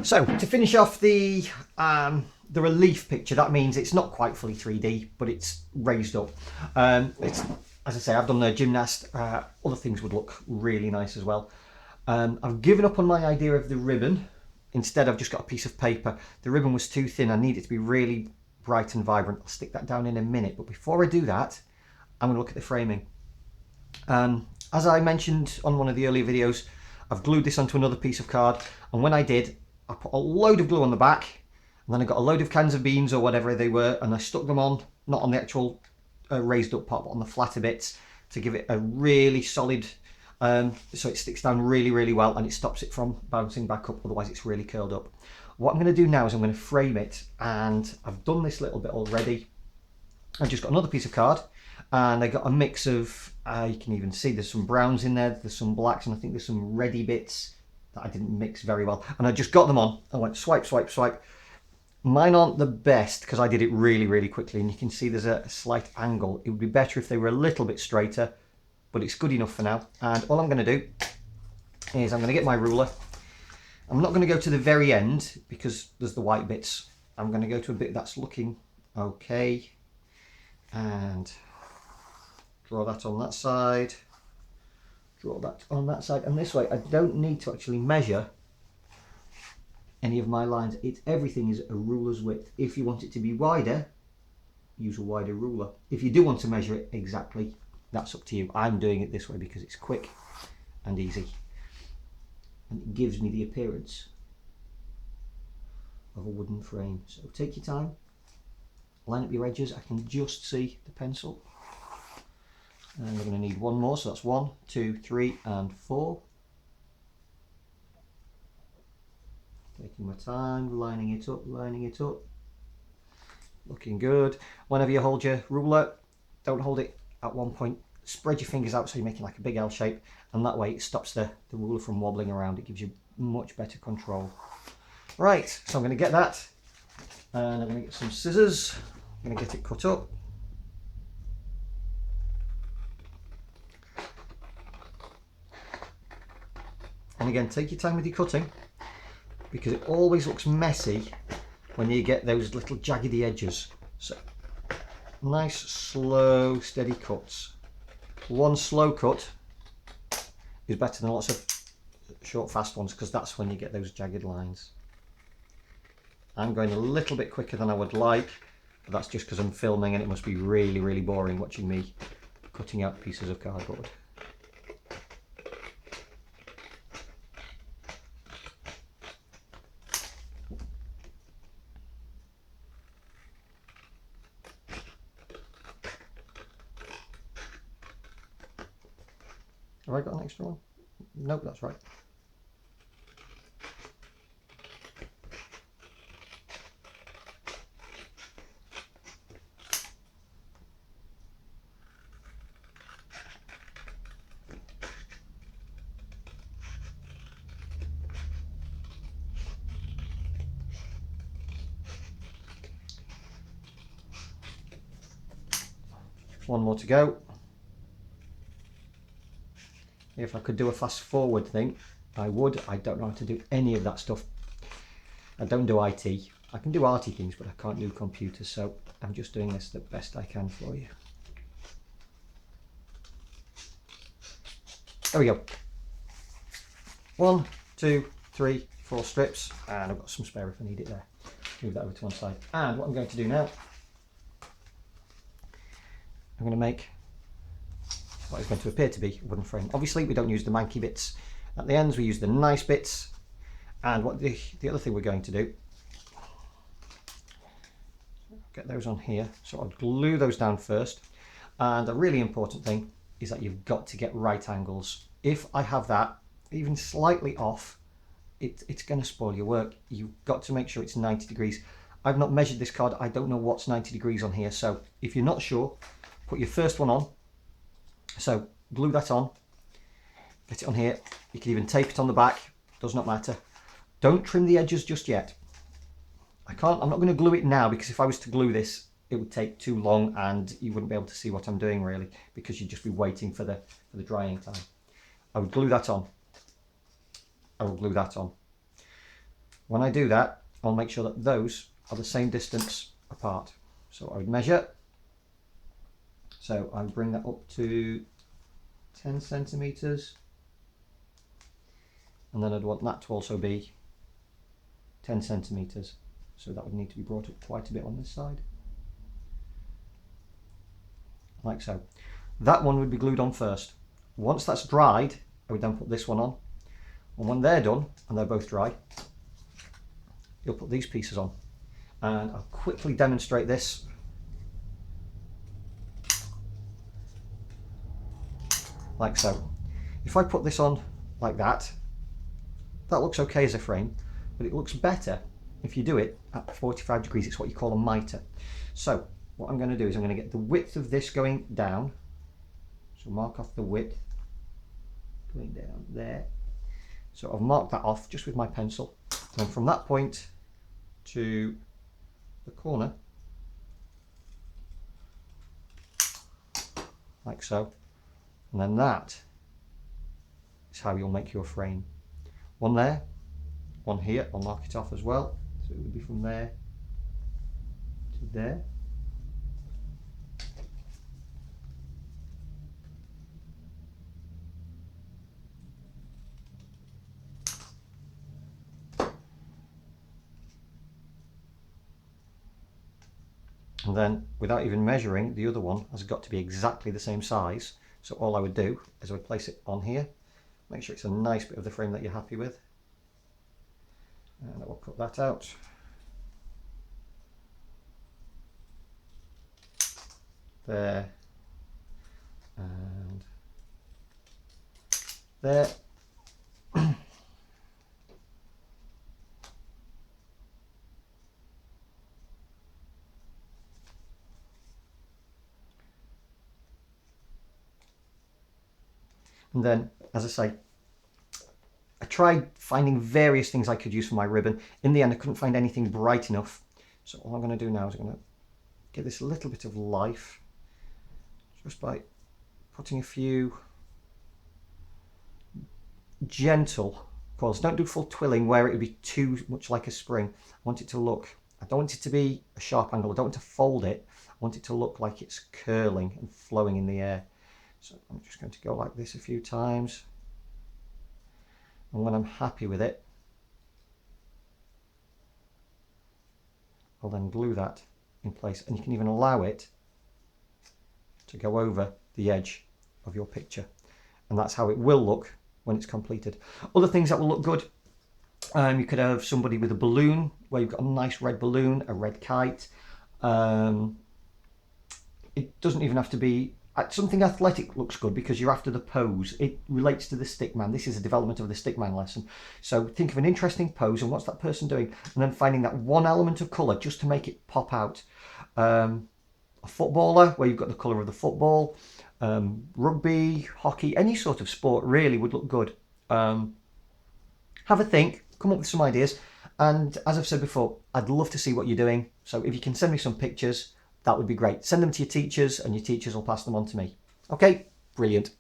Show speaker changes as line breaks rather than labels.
So to finish off the relief picture, that means it's not quite fully 3D, but it's raised up. It's, as I say, I've done the gymnast. Other things would look really nice as well. I've given up on my idea of the ribbon. Instead, I've just got a piece of paper. The ribbon was too thin. I need it to be really bright and vibrant. I'll stick that down in a minute. But before I do that, I'm going to look at the framing. As I mentioned on one of the earlier videos, I've glued this onto another piece of card. And when I did, I put a load of glue on the back. And then I got a load of cans of beans or whatever they were. And I stuck them on, not on the actual raised up part, but on the flatter bits to give it a really solid, so it sticks down really, really well and it stops it from bouncing back up, otherwise it's really curled up. What I'm going to do now is I'm going to frame it, and I've done this little bit already. I've just got another piece of card and I got a mix of, you can even see there's some browns in there, there's some blacks, and I think there's some reddy bits that I didn't mix very well. And I just got them on. I went swipe, swipe, swipe. Mine aren't the best because I did it really, really quickly, and you can see there's a slight angle. It would be better if they were a little bit straighter, but it's good enough for now. And all I'm going to do is I'm going to get my ruler. I'm not going to go to the very end because there's the white bits. I'm going to go to a bit that's looking okay and draw that on that side, draw that on that side, and this way I don't need to actually measure any of my lines. Everything is a ruler's width. If you want it to be wider, use a wider ruler. If you do want to measure it exactly, that's up to you. I'm doing it this way because it's quick and easy, and it gives me the appearance of a wooden frame. So take your time, line up your edges. I can just see the pencil, and we're going to need one more, so that's 1, 2, 3 and 4. Taking my time, lining it up, looking good. Whenever you hold your ruler, don't hold it at one point, spread your fingers out so you're making like a big L shape, and that way it stops the ruler from wobbling around. It gives you much better control. Right, so I'm going to get that, and I'm going to get some scissors. I'm going to get it cut up. And again, take your time with your cutting, because it always looks messy when you get those little jaggedy edges. So nice, slow, steady cuts. One slow cut is better than lots of short, fast ones, because that's when you get those jagged lines. I'm going a little bit quicker than I would like, but that's just because I'm filming and it must be really, really boring watching me cutting out pieces of cardboard. Have I got an extra one? Nope, that's right. One more to go. If I could do a fast forward thing, I would. I don't know how to do any of that stuff. I don't do IT. I can do arty things, but I can't do computers, so I'm just doing this the best I can for you. There we go. 1, 2, 3, 4 strips, and I've got some spare if I need it there. Move that over to one side. And what I'm going to do now, I'm going to make what is going to appear to be a wooden frame. Obviously we don't use the manky bits at the ends, we use the nice bits. And what the other thing we're going to do, get those on here, so I'll glue those down first. And a really important thing is that you've got to get right angles. If I have that even slightly off, it's going to spoil your work. You've got to make sure it's 90 degrees. I've not measured this card, I don't know what's 90 degrees on here, so if you're not sure, put your first one on. So glue that on, get it on here. You can even tape it on the back, does not matter. Don't trim the edges just yet. I'm not going to glue it now, because if I was to glue this, it would take too long and you wouldn't be able to see what I'm doing really, because you'd just be waiting for the drying time. I would glue that on. I will glue that on. when I do that, I'll make sure that those are the same distance apart. So I would measure. So I would bring that up to 10 centimeters. And then I'd want that to also be 10 centimeters. So that would need to be brought up quite a bit on this side. Like so. That one would be glued on first. Once that's dried, I would then put this one on. And when they're done, and they're both dry, you'll put these pieces on. And I'll quickly demonstrate this. Like so. If I put this on like that, that looks okay as a frame, but it looks better if you do it at 45 degrees. It's what you call a mitre. So what I'm going to do is I'm going to get the width of this going down. So mark off the width going down there. So I've marked that off just with my pencil. And from that point to the corner, like so. And then that is how you'll make your frame. One there, one here, I'll mark it off as well. So it would be from there to there. And then, without even measuring, the other one has got to be exactly the same size. So all I would do is I would place it on here, make sure it's a nice bit of the frame that you're happy with. And I will cut that out. There. And there. And then, as I say, I tried finding various things I could use for my ribbon. In the end, I couldn't find anything bright enough. So all I'm going to do now is I'm going to give this a little bit of life just by putting a few gentle coils. Don't do full twilling where it would be too much like a spring. I want it to look, I don't want it to be a sharp angle. I don't want to fold it. I want it to look like it's curling and flowing in the air. So I'm just going to go like this a few times. And when I'm happy with it, I'll then glue that in place. And you can even allow it to go over the edge of your picture. And that's how it will look when it's completed. Other things that will look good, you could have somebody with a balloon, where you've got a nice red balloon, a red kite. It doesn't even have to be something athletic. Looks good because you're after the pose. It relates to the stickman. This is a development of the stickman lesson. So think of an interesting pose and what's that person doing, and then finding that one element of colour just to make it pop out. A footballer, where you've got the colour of the football. Rugby, hockey, any sort of sport really would look good. Have a think, come up with some ideas, and as I've said before, I'd love to see what you're doing. So if you can send me some pictures, that would be great. Send them to your teachers and your teachers will pass them on to me. Okay, brilliant.